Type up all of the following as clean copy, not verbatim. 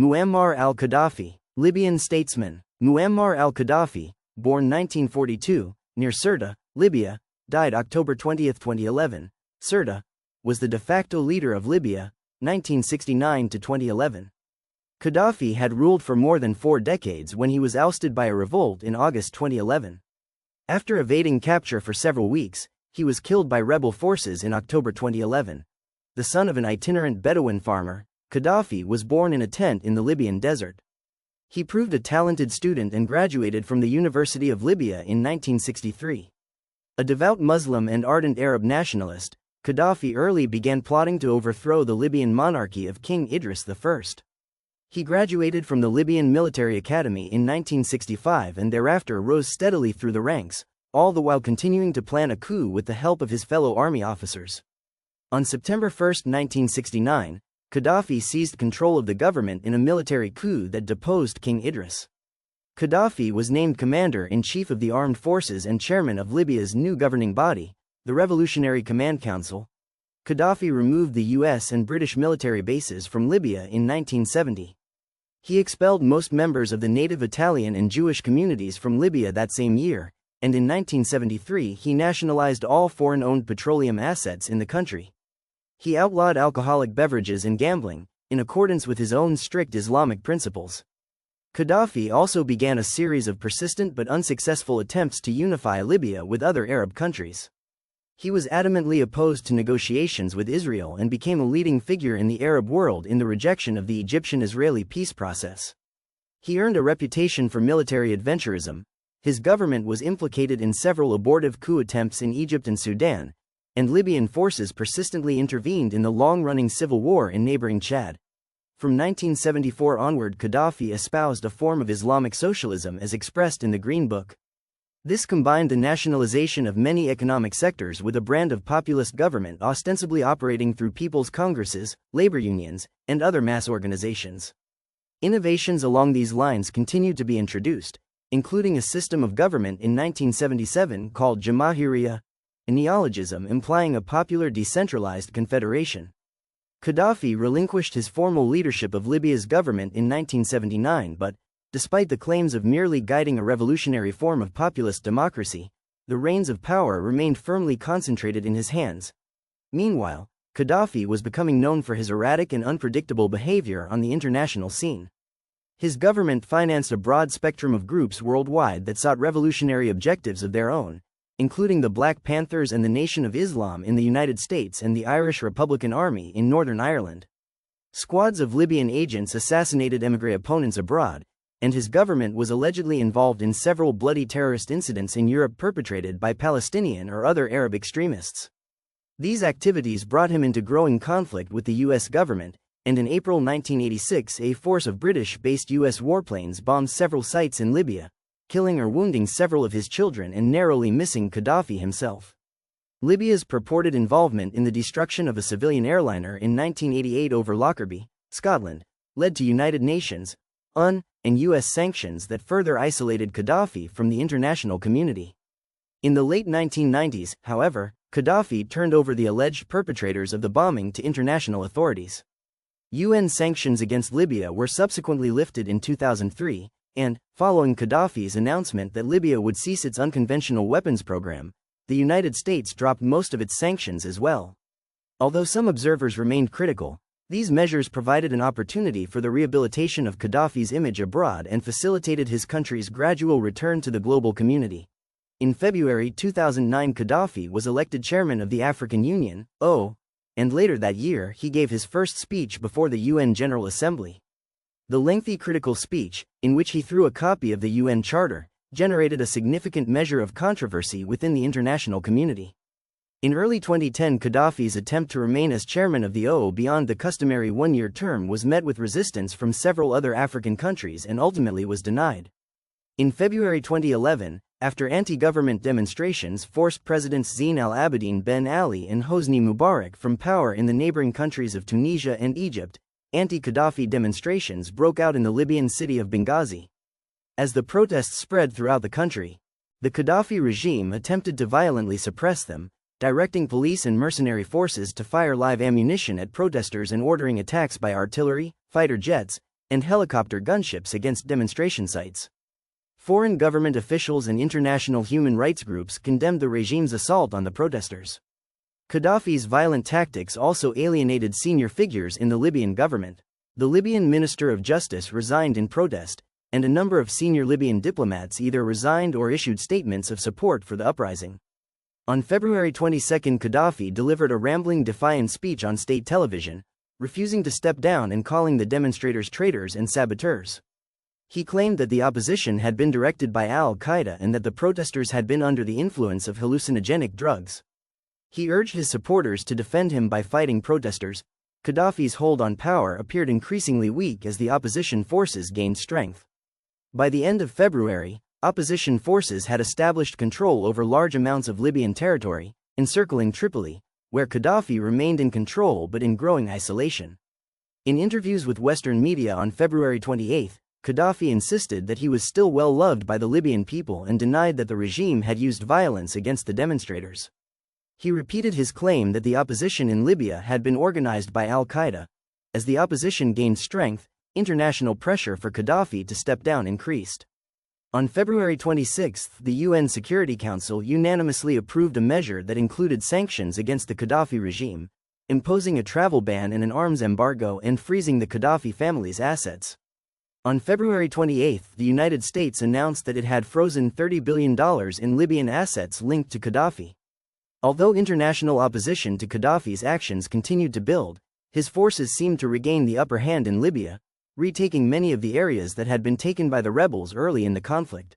Muammar al-Gaddafi, Libyan statesman. Muammar al-Gaddafi, born 1942, near Sirte, Libya, died October 20, 2011. Sirte was the de facto leader of Libya, 1969 to 2011. Gaddafi had ruled for more than 4 decades when he was ousted by a revolt in August 2011. After evading capture for several weeks, he was killed by rebel forces in October 2011. The son of an itinerant Bedouin farmer, Gaddafi was born in a tent in the Libyan desert. He proved a talented student and graduated from the University of Libya in 1963. A devout Muslim and ardent Arab nationalist, Gaddafi early began plotting to overthrow the Libyan monarchy of King Idris I. He graduated from the Libyan Military Academy in 1965 and thereafter rose steadily through the ranks, all the while continuing to plan a coup with the help of his fellow army officers. On September 1, 1969, Gaddafi seized control of the government in a military coup that deposed King Idris. Gaddafi was named commander-in-chief of the armed forces and chairman of Libya's new governing body, the Revolutionary Command Council. Gaddafi removed the US and British military bases from Libya in 1970. He expelled most members of the native Italian and Jewish communities from Libya that same year, and in 1973 he nationalized all foreign-owned petroleum assets in the country. He outlawed alcoholic beverages and gambling, in accordance with his own strict Islamic principles. Gaddafi also began a series of persistent but unsuccessful attempts to unify Libya with other Arab countries. He was adamantly opposed to negotiations with Israel and became a leading figure in the Arab world in the rejection of the Egyptian-Israeli peace process. He earned a reputation for military adventurism. His government was implicated in several abortive coup attempts in Egypt and Sudan, and Libyan forces persistently intervened in the long-running civil war in neighboring Chad. From 1974 onward, Gaddafi espoused a form of Islamic socialism as expressed in the Green Book. This combined the nationalization of many economic sectors with a brand of populist government ostensibly operating through people's congresses, labor unions, and other mass organizations. Innovations along these lines continued to be introduced, including a system of government in 1977 called Jamahiriya, a neologism implying a popular decentralized confederation. Gaddafi relinquished his formal leadership of Libya's government in 1979 but, despite the claims of merely guiding a revolutionary form of populist democracy, the reins of power remained firmly concentrated in his hands. Meanwhile, Gaddafi was becoming known for his erratic and unpredictable behavior on the international scene. His government financed a broad spectrum of groups worldwide that sought revolutionary objectives of their own, including the Black Panthers and the Nation of Islam in the United States and the Irish Republican Army in Northern Ireland. Squads of Libyan agents assassinated émigré opponents abroad, and his government was allegedly involved in several bloody terrorist incidents in Europe perpetrated by Palestinian or other Arab extremists. These activities brought him into growing conflict with the U.S. government, and in April 1986 a force of British-based U.S. warplanes bombed several sites in Libya, killing or wounding several of his children and narrowly missing Gaddafi himself. Libya's purported involvement in the destruction of a civilian airliner in 1988 over Lockerbie, Scotland, led to United Nations, UN, and US sanctions that further isolated Gaddafi from the international community. In the late 1990s, however, Gaddafi turned over the alleged perpetrators of the bombing to international authorities. UN sanctions against Libya were subsequently lifted in 2003, and, following Gaddafi's announcement that Libya would cease its unconventional weapons program, the United States dropped most of its sanctions as well. Although some observers remained critical, these measures provided an opportunity for the rehabilitation of Gaddafi's image abroad and facilitated his country's gradual return to the global community. In February 2009, Gaddafi was elected chairman of the African Union, and later that year he gave his first speech before the UN General Assembly. The lengthy critical speech, in which he threw a copy of the UN Charter, generated a significant measure of controversy within the international community. In early 2010, Gaddafi's attempt to remain as chairman of the ONU beyond the customary one-year term was met with resistance from several other African countries and ultimately was denied. In February 2011, after anti-government demonstrations forced Presidents Zine al-Abidine Ben Ali and Hosni Mubarak from power in the neighboring countries of Tunisia and Egypt, anti-Gaddafi demonstrations broke out in the Libyan city of Benghazi. As the protests spread throughout the country, the Gaddafi regime attempted to violently suppress them, directing police and mercenary forces to fire live ammunition at protesters and ordering attacks by artillery, fighter jets, and helicopter gunships against demonstration sites. Foreign government officials and international human rights groups condemned the regime's assault on the protesters. Gaddafi's violent tactics also alienated senior figures in the Libyan government. The Libyan Minister of Justice resigned in protest, and a number of senior Libyan diplomats either resigned or issued statements of support for the uprising. On February 22, Gaddafi delivered a rambling defiant speech on state television, refusing to step down and calling the demonstrators traitors and saboteurs. He claimed that the opposition had been directed by al-Qaeda and that the protesters had been under the influence of hallucinogenic drugs. He urged his supporters to defend him by fighting protesters. Gaddafi's hold on power appeared increasingly weak as the opposition forces gained strength. By the end of February, opposition forces had established control over large amounts of Libyan territory, encircling Tripoli, where Gaddafi remained in control but in growing isolation. In interviews with Western media on February 28, Gaddafi insisted that he was still well loved by the Libyan people and denied that the regime had used violence against the demonstrators. He repeated his claim that the opposition in Libya had been organized by al-Qaeda. As the opposition gained strength, international pressure for Gaddafi to step down increased. On February 26, the UN Security Council unanimously approved a measure that included sanctions against the Gaddafi regime, imposing a travel ban and an arms embargo and freezing the Gaddafi family's assets. On February 28, the United States announced that it had frozen $30 billion in Libyan assets linked to Gaddafi. Although international opposition to Gaddafi's actions continued to build, his forces seemed to regain the upper hand in Libya, retaking many of the areas that had been taken by the rebels early in the conflict.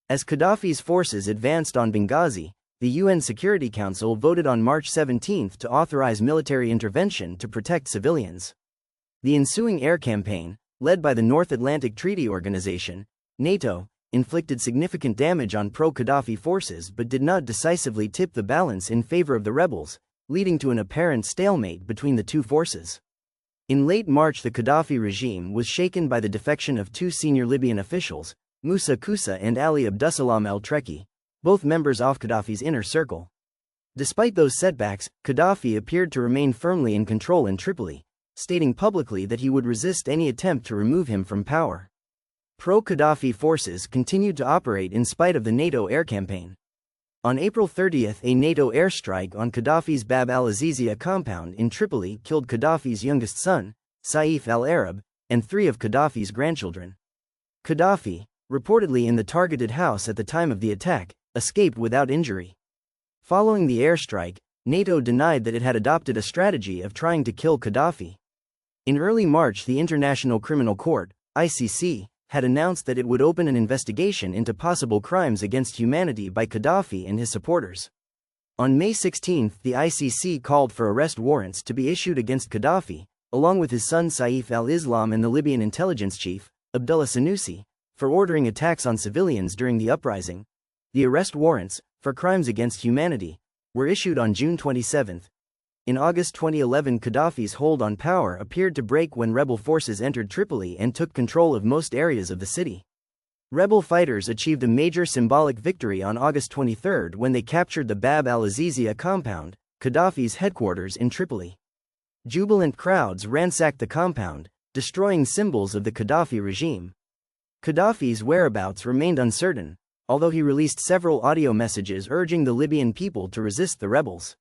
As Gaddafi's forces advanced on Benghazi, the UN Security Council voted on March 17 to authorize military intervention to protect civilians. The ensuing air campaign, led by the North Atlantic Treaty Organization, NATO, inflicted significant damage on pro-Gaddafi forces but did not decisively tip the balance in favor of the rebels, leading to an apparent stalemate between the two forces. In late March, the Gaddafi regime was shaken by the defection of two senior Libyan officials, Moussa Koussa and Ali Abdussalam el-Treki, both members of Gaddafi's inner circle. Despite those setbacks, Gaddafi appeared to remain firmly in control in Tripoli, stating publicly that he would resist any attempt to remove him from power. Pro-Gaddafi forces continued to operate in spite of the NATO air campaign. On April 30, a NATO airstrike on Gaddafi's Bab al-Azizia compound in Tripoli killed Gaddafi's youngest son, Saif al-Arab, and 3 of Gaddafi's grandchildren. Gaddafi, reportedly in the targeted house at the time of the attack, escaped without injury. Following the airstrike, NATO denied that it had adopted a strategy of trying to kill Gaddafi. In early March, the International Criminal Court, ICC, had announced that it would open an investigation into possible crimes against humanity by Gaddafi and his supporters. On May 16, the ICC called for arrest warrants to be issued against Gaddafi, along with his son Saif al-Islam and the Libyan intelligence chief, Abdullah Sanusi, for ordering attacks on civilians during the uprising. The arrest warrants, for crimes against humanity, were issued on June 27. In August 2011, Gaddafi's hold on power appeared to break when rebel forces entered Tripoli and took control of most areas of the city. Rebel fighters achieved a major symbolic victory on August 23 when they captured the Bab al-Azizia compound, Gaddafi's headquarters in Tripoli. Jubilant crowds ransacked the compound, destroying symbols of the Gaddafi regime. Gaddafi's whereabouts remained uncertain, although he released several audio messages urging the Libyan people to resist the rebels.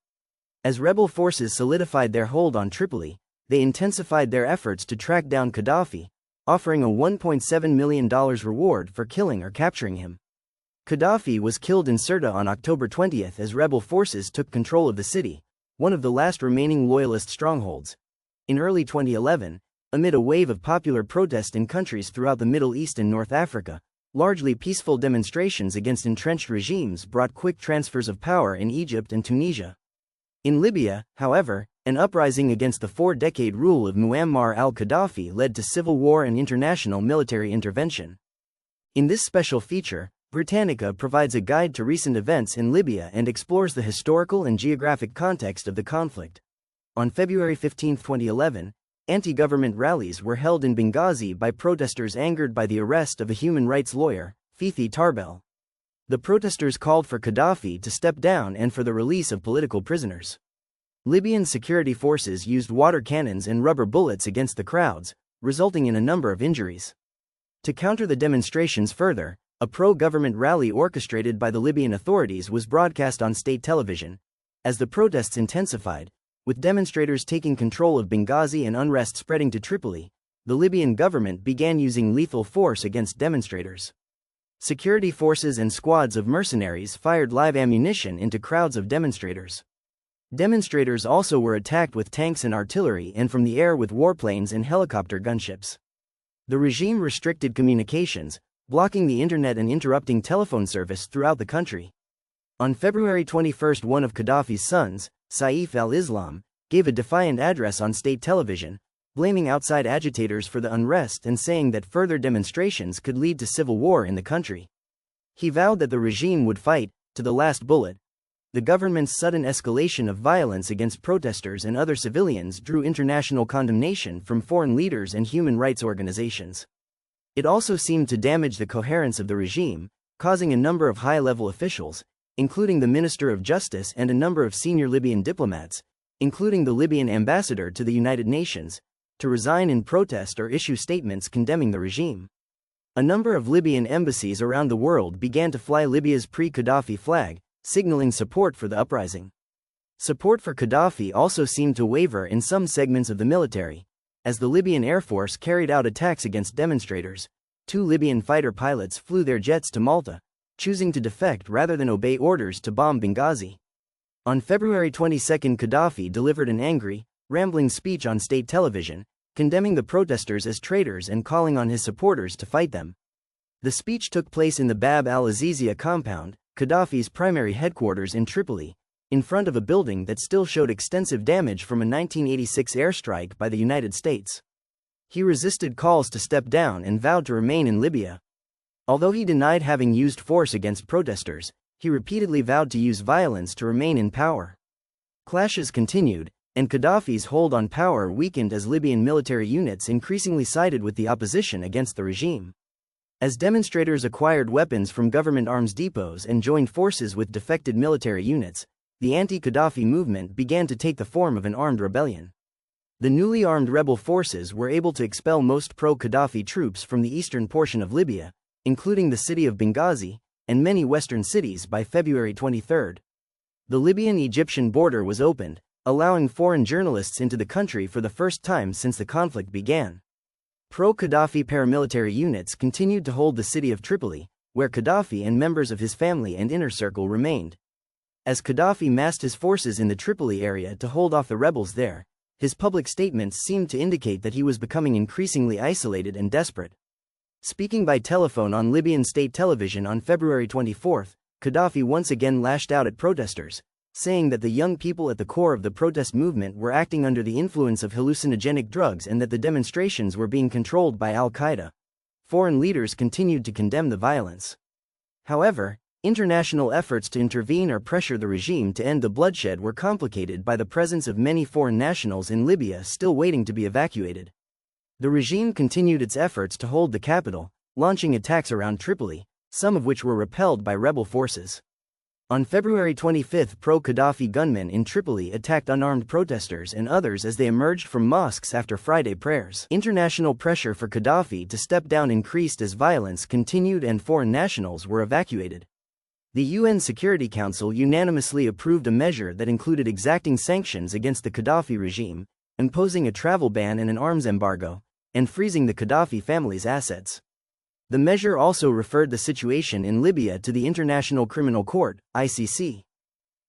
As rebel forces solidified their hold on Tripoli, they intensified their efforts to track down Gaddafi, offering a $1.7 million reward for killing or capturing him. Gaddafi was killed in Sirte on October 20 as rebel forces took control of the city, one of the last remaining loyalist strongholds. In early 2011, amid a wave of popular protest in countries throughout the Middle East and North Africa, largely peaceful demonstrations against entrenched regimes brought quick transfers of power in Egypt and Tunisia. In Libya, however, an uprising against the 4-decade rule of Muammar al-Gaddafi led to civil war and international military intervention. In this special feature, Britannica provides a guide to recent events in Libya and explores the historical and geographic context of the conflict. On February 15, 2011, anti-government rallies were held in Benghazi by protesters angered by the arrest of a human rights lawyer, Fithi Tarbel. The protesters called for Gaddafi to step down and for the release of political prisoners. Libyan security forces used water cannons and rubber bullets against the crowds, resulting in a number of injuries. To counter the demonstrations further, a pro-government rally orchestrated by the Libyan authorities was broadcast on state television. As the protests intensified, with demonstrators taking control of Benghazi and unrest spreading to Tripoli, the Libyan government began using lethal force against demonstrators. Security forces and squads of mercenaries fired live ammunition into crowds of demonstrators. Demonstrators also were attacked with tanks and artillery and from the air with warplanes and helicopter gunships. The regime restricted communications, blocking the internet and interrupting telephone service throughout the country. On February 21, one of Gaddafi's sons, Saif al-Islam, gave a defiant address on state television, blaming outside agitators for the unrest and saying that further demonstrations could lead to civil war in the country. He vowed that the regime would fight, to the last bullet. The government's sudden escalation of violence against protesters and other civilians drew international condemnation from foreign leaders and human rights organizations. It also seemed to damage the coherence of the regime, causing a number of high-level officials, including the Minister of Justice and a number of senior Libyan diplomats, including the Libyan ambassador to the United Nations, to resign in protest or issue statements condemning the regime. A number of Libyan embassies around the world began to fly Libya's pre-Gaddafi flag, signaling support for the uprising. Support for Gaddafi also seemed to waver in some segments of the military. As the Libyan Air Force carried out attacks against demonstrators, 2 Libyan fighter pilots flew their jets to Malta, choosing to defect rather than obey orders to bomb Benghazi. On February 22, Gaddafi delivered an angry, rambling speech on state television, condemning the protesters as traitors and calling on his supporters to fight them. The speech took place in the Bab al-Azizia compound, Gaddafi's primary headquarters in Tripoli, in front of a building that still showed extensive damage from a 1986 airstrike by the United States. He resisted calls to step down and vowed to remain in Libya. Although he denied having used force against protesters, he repeatedly vowed to use violence to remain in power. Clashes continued, and Gaddafi's hold on power weakened as Libyan military units increasingly sided with the opposition against the regime. As demonstrators acquired weapons from government arms depots and joined forces with defected military units, the anti-Gaddafi movement began to take the form of an armed rebellion. The newly armed rebel forces were able to expel most pro-Gaddafi troops from the eastern portion of Libya, including the city of Benghazi, and many western cities by February 23. The Libyan-Egyptian border was opened, allowing foreign journalists into the country for the first time since the conflict began. Pro-Gaddafi paramilitary units continued to hold the city of Tripoli, where Gaddafi and members of his family and inner circle remained. As Gaddafi massed his forces in the Tripoli area to hold off the rebels there, his public statements seemed to indicate that he was becoming increasingly isolated and desperate. Speaking by telephone on Libyan state television on February 24, Gaddafi once again lashed out at protesters, saying that the young people at the core of the protest movement were acting under the influence of hallucinogenic drugs and that the demonstrations were being controlled by al-Qaeda. Foreign leaders continued to condemn the violence. However, international efforts to intervene or pressure the regime to end the bloodshed were complicated by the presence of many foreign nationals in Libya still waiting to be evacuated. The regime continued its efforts to hold the capital, launching attacks around Tripoli, some of which were repelled by rebel forces. On February 25, pro-Gaddafi gunmen in Tripoli attacked unarmed protesters and others as they emerged from mosques after Friday prayers. International pressure for Gaddafi to step down increased as violence continued and foreign nationals were evacuated. The UN Security Council unanimously approved a measure that included exacting sanctions against the Gaddafi regime, imposing a travel ban and an arms embargo, and freezing the Gaddafi family's assets. The measure also referred the situation in Libya to the International Criminal Court, ICC.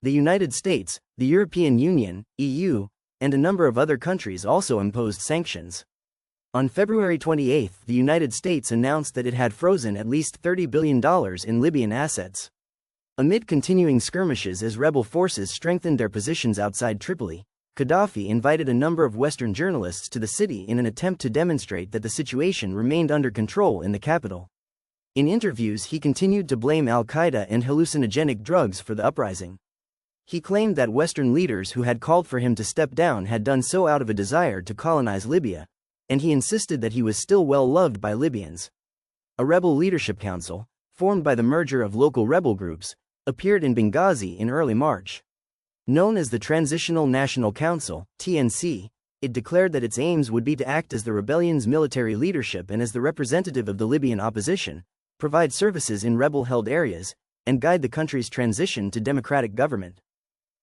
The United States, the European Union, EU, and a number of other countries also imposed sanctions. On February 28, the United States announced that it had frozen at least $30 billion in Libyan assets. Amid continuing skirmishes as rebel forces strengthened their positions outside Tripoli, Gaddafi invited a number of Western journalists to the city in an attempt to demonstrate that the situation remained under control in the capital. In interviews, he continued to blame al-Qaeda and hallucinogenic drugs for the uprising. He claimed that Western leaders who had called for him to step down had done so out of a desire to colonize Libya, and he insisted that he was still well loved by Libyans. A rebel leadership council, formed by the merger of local rebel groups, appeared in Benghazi in early March. Known as the Transitional National Council, TNC, it declared that its aims would be to act as the rebellion's military leadership and as the representative of the Libyan opposition, provide services in rebel-held areas, and guide the country's transition to democratic government.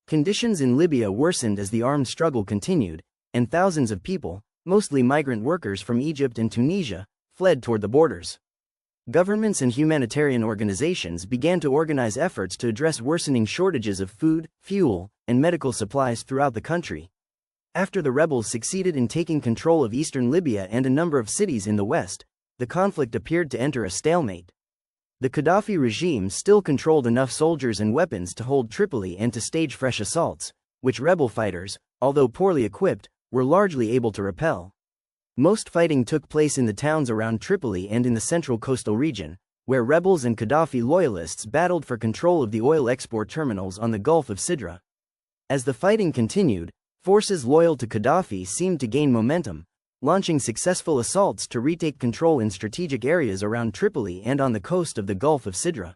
Conditions in Libya worsened as the armed struggle continued, and thousands of people, mostly migrant workers from Egypt and Tunisia, fled toward the borders. Governments and humanitarian organizations began to organize efforts to address worsening shortages of food, fuel, and medical supplies throughout the country. After the rebels succeeded in taking control of eastern Libya and a number of cities in the west, the conflict appeared to enter a stalemate. The Gaddafi regime still controlled enough soldiers and weapons to hold Tripoli and to stage fresh assaults, which rebel fighters, although poorly equipped, were largely able to repel. Most fighting took place in the towns around Tripoli and in the central coastal region, where rebels and Gaddafi loyalists battled for control of the oil export terminals on the Gulf of Sidra. As the fighting continued, forces loyal to Gaddafi seemed to gain momentum, launching successful assaults to retake control in strategic areas around Tripoli and on the coast of the Gulf of Sidra.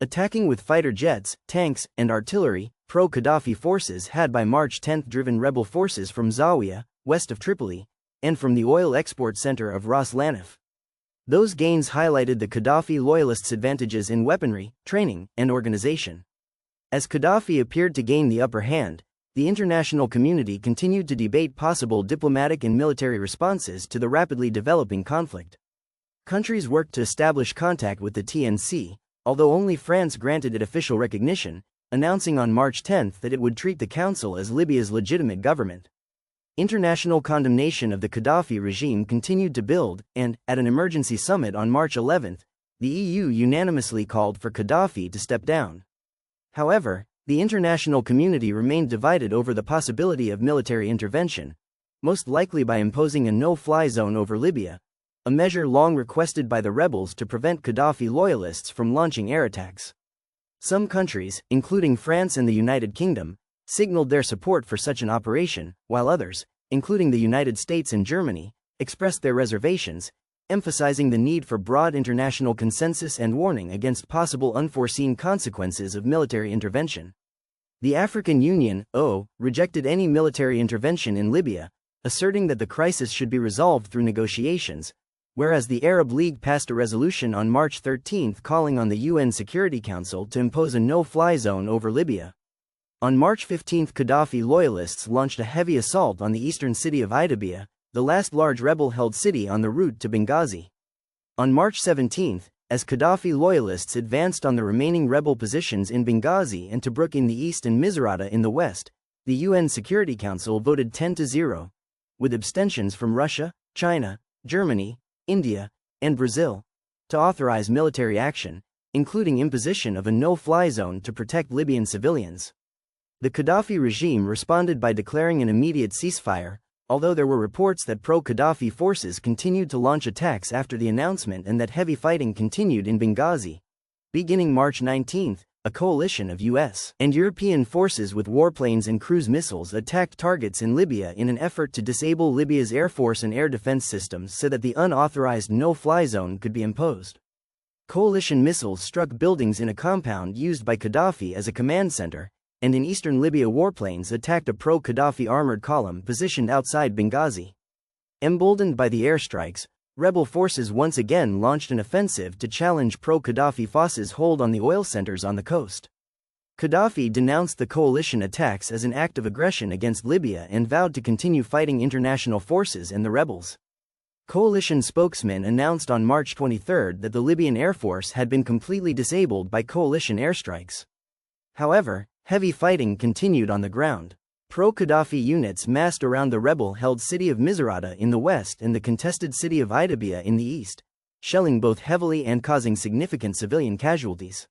Attacking with fighter jets, tanks, and artillery, pro-Gaddafi forces had by March 10 driven rebel forces from Zawiya, west of Tripoli, and from the oil export center of Ras Lanif. Those gains highlighted the Gaddafi loyalists' advantages in weaponry, training, and organization. As Gaddafi appeared to gain the upper hand, the international community continued to debate possible diplomatic and military responses to the rapidly developing conflict. Countries worked to establish contact with the TNC, although only France granted it official recognition, announcing on March 10 that it would treat the Council as Libya's legitimate government. International condemnation of the Gaddafi regime continued to build, and, at an emergency summit on March 11, the EU unanimously called for Gaddafi to step down. However, the international community remained divided over the possibility of military intervention, most likely by imposing a no-fly zone over Libya, a measure long requested by the rebels to prevent Gaddafi loyalists from launching air attacks. Some countries, including France and the United Kingdom, signaled their support for such an operation, while others, including the United States and Germany, expressed their reservations, emphasizing the need for broad international consensus and warning against possible unforeseen consequences of military intervention. The African Union, rejected any military intervention in Libya, asserting that the crisis should be resolved through negotiations, whereas the Arab League passed a resolution on March 13 calling on the UN Security Council to impose a no-fly zone over Libya. On March 15, Gaddafi loyalists launched a heavy assault on the eastern city of Idabia, the last large rebel-held city on the route to Benghazi. On March 17, as Gaddafi loyalists advanced on the remaining rebel positions in Benghazi and Tobruk in the east and Misrata in the west, the UN Security Council voted 10-0, with abstentions from Russia, China, Germany, India, and Brazil, to authorize military action, including imposition of a no-fly zone to protect Libyan civilians. The Gaddafi regime responded by declaring an immediate ceasefire, although there were reports that pro-Gaddafi forces continued to launch attacks after the announcement and that heavy fighting continued in Benghazi. Beginning March 19, a coalition of U.S. and European forces with warplanes and cruise missiles attacked targets in Libya in an effort to disable Libya's air force and air defense systems so that the unauthorized no-fly zone could be imposed. Coalition missiles struck buildings in a compound used by Gaddafi as a command center, and in eastern Libya warplanes attacked a pro-Gaddafi armored column positioned outside Benghazi. Emboldened by the airstrikes, rebel forces once again launched an offensive to challenge pro-Gaddafi forces' hold on the oil centers on the coast. Gaddafi denounced the coalition attacks as an act of aggression against Libya and vowed to continue fighting international forces and the rebels. Coalition spokesman announced on March 23 that the Libyan Air Force had been completely disabled by coalition airstrikes. However, heavy fighting continued on the ground. Pro-Gaddafi units massed around the rebel-held city of Misrata in the west and the contested city of Idabia in the east, shelling both heavily and causing significant civilian casualties.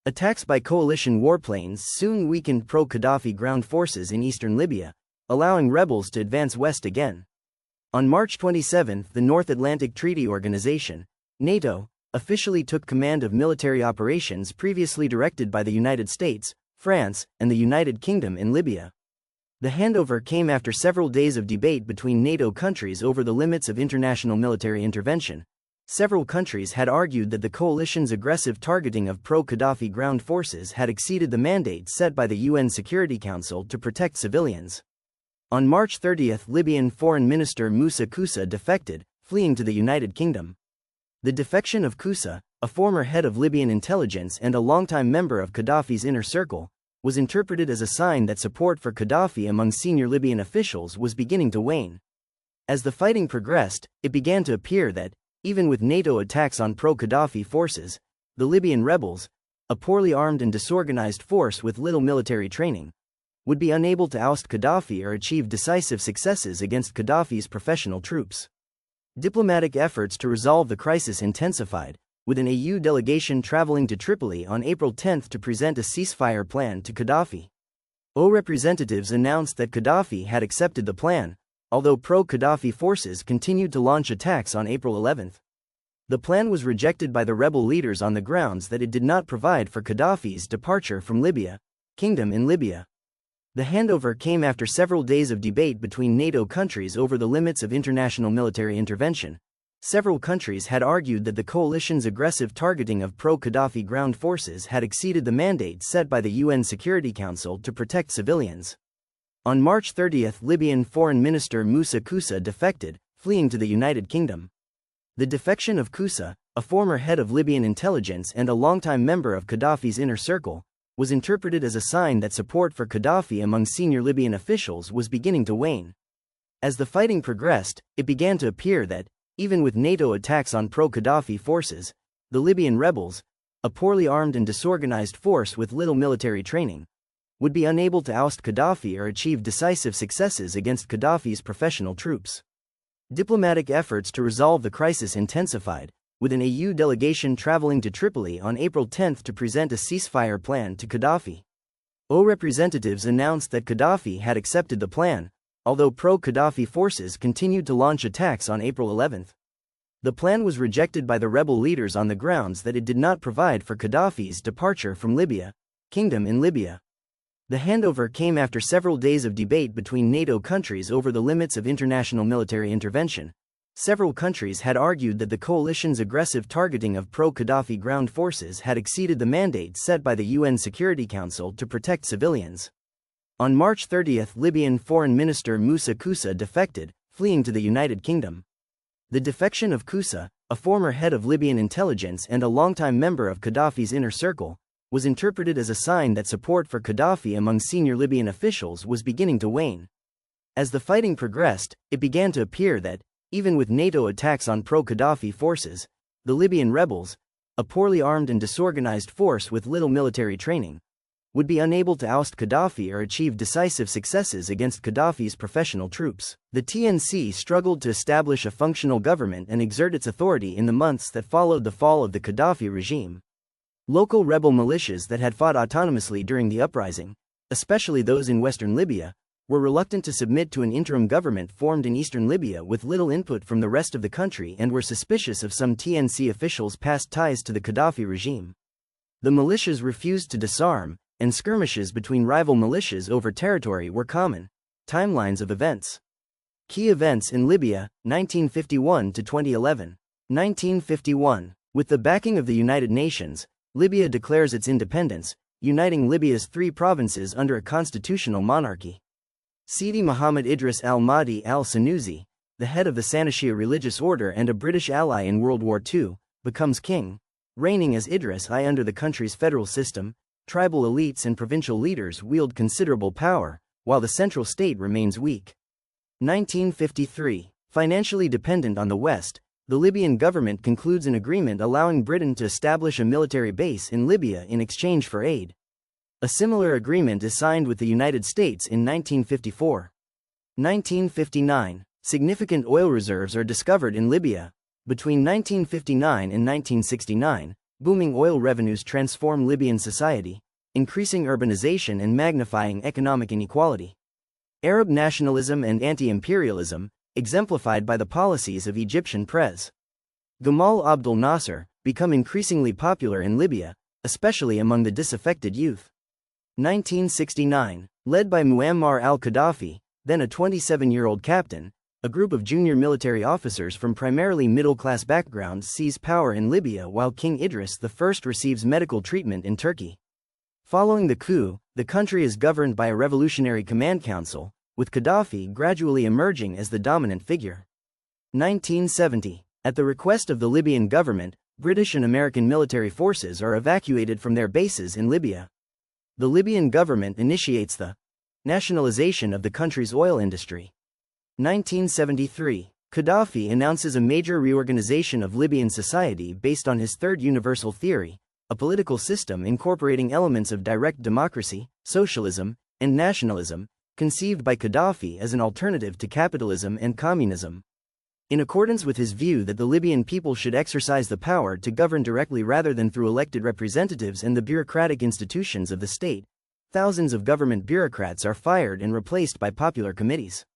Attacks by coalition warplanes soon weakened pro-Gaddafi ground forces in eastern Libya, allowing rebels to advance west again. On March 27, the North Atlantic Treaty Organization, NATO, officially took command of military operations previously directed by the United States, France, and the United Kingdom in Libya. The handover came after several days of debate between NATO countries over the limits of international military intervention. Several countries had argued that the coalition's aggressive targeting of pro-Gaddafi ground forces had exceeded the mandate set by the UN Security Council to protect civilians. On March 30, Libyan Foreign Minister Moussa Koussa defected, fleeing to the United Kingdom. The defection of Koussa, a former head of Libyan intelligence and a longtime member of Gaddafi's inner circle, was interpreted as a sign that support for Gaddafi among senior Libyan officials was beginning to wane. As the fighting progressed, it began to appear that, even with NATO attacks on pro-Gaddafi forces, the Libyan rebels, a poorly armed and disorganized force with little military training, would be unable to oust Gaddafi or achieve decisive successes against Gaddafi's professional troops. Diplomatic efforts to resolve the crisis intensified, with an EU delegation traveling to Tripoli on April 10 to present a ceasefire plan to Gaddafi. Representatives announced that Gaddafi had accepted the plan, although pro-Gaddafi forces continued to launch attacks on April 11. The plan was rejected by the rebel leaders on the grounds that it did not provide for Gaddafi's departure from Libya, Kingdom in Libya. The handover came after several days of debate between NATO countries over the limits of international military intervention. Several countries had argued that the coalition's aggressive targeting of pro-Gaddafi ground forces had exceeded the mandate set by the UN Security Council to protect civilians. On March 30, Libyan Foreign Minister Moussa Koussa defected, fleeing to the United Kingdom. The defection of Koussa, a former head of Libyan intelligence and a longtime member of Gaddafi's inner circle, was interpreted as a sign that support for Gaddafi among senior Libyan officials was beginning to wane. As the fighting progressed, it began to appear that, even with NATO attacks on pro-Gaddafi forces, the Libyan rebels, a poorly armed and disorganized force with little military training, would be unable to oust Gaddafi or achieve decisive successes against Gaddafi's professional troops. Diplomatic efforts to resolve the crisis intensified, with an EU delegation traveling to Tripoli on April 10 to present a ceasefire plan to Gaddafi. Representatives announced that Gaddafi had accepted the plan, although pro-Gaddafi forces continued to launch attacks on April 11. The plan was rejected by the rebel leaders on the grounds that it did not provide for Gaddafi's departure from Libya, Kingdom in Libya. The handover came after several days of debate between NATO countries over the limits of international military intervention. Several countries had argued that the coalition's aggressive targeting of pro-Gaddafi ground forces had exceeded the mandate set by the UN Security Council to protect civilians. On March 30, Libyan Foreign Minister Moussa Koussa defected, fleeing to the United Kingdom. The defection of Koussa, a former head of Libyan intelligence and a longtime member of Gaddafi's inner circle, was interpreted as a sign that support for Gaddafi among senior Libyan officials was beginning to wane. As the fighting progressed, it began to appear that, even with NATO attacks on pro-Gaddafi forces, the Libyan rebels, a poorly armed and disorganized force with little military training, would be unable to oust Gaddafi or achieve decisive successes against Gaddafi's professional troops. The TNC struggled to establish a functional government and exert its authority in the months that followed the fall of the Gaddafi regime. Local rebel militias that had fought autonomously during the uprising, especially those in western Libya, were reluctant to submit to an interim government formed in eastern Libya with little input from the rest of the country and were suspicious of some TNC officials' past ties to the Gaddafi regime. The militias refused to disarm, and skirmishes between rival militias over territory were common. Timelines of events. Key events in Libya, 1951 to 2011. 1951. With the backing of the United Nations, Libya declares its independence, uniting Libya's three provinces under a constitutional monarchy. Sidi Muhammad Idris al-Mahdi al-Sanusi, the head of the Sanashia religious order and a British ally in World War II, becomes king, reigning as Idris I under the country's federal system. Tribal elites and provincial leaders wield considerable power, while the central state remains weak. 1953. Financially dependent on the West, the Libyan government concludes an agreement allowing Britain to establish a military base in Libya in exchange for aid. A similar agreement is signed with the United States in 1954. 1959. Significant oil reserves are discovered in Libya. Between 1959 and 1969, booming oil revenues transform Libyan society, increasing urbanization and magnifying economic inequality. Arab nationalism and anti-imperialism, exemplified by the policies of Egyptian Pres. Gamal Abdel Nasser, become increasingly popular in Libya, especially among the disaffected youth. 1969. Led by Muammar al-Gaddafi, then a 27-year-old captain, a group of junior military officers from primarily middle-class backgrounds seize power in Libya while King Idris I receives medical treatment in Turkey. Following the coup, the country is governed by a revolutionary command council, with Gaddafi gradually emerging as the dominant figure. 1970. At the request of the Libyan government, British and American military forces are evacuated from their bases in Libya. The Libyan government initiates the nationalization of the country's oil industry. 1973. Gaddafi announces a major reorganization of Libyan society based on his Third Universal Theory, a political system incorporating elements of direct democracy, socialism, and nationalism, conceived by Gaddafi as an alternative to capitalism and communism. In accordance with his view that the Libyan people should exercise the power to govern directly rather than through elected representatives and the bureaucratic institutions of the state, thousands of government bureaucrats are fired and replaced by popular committees.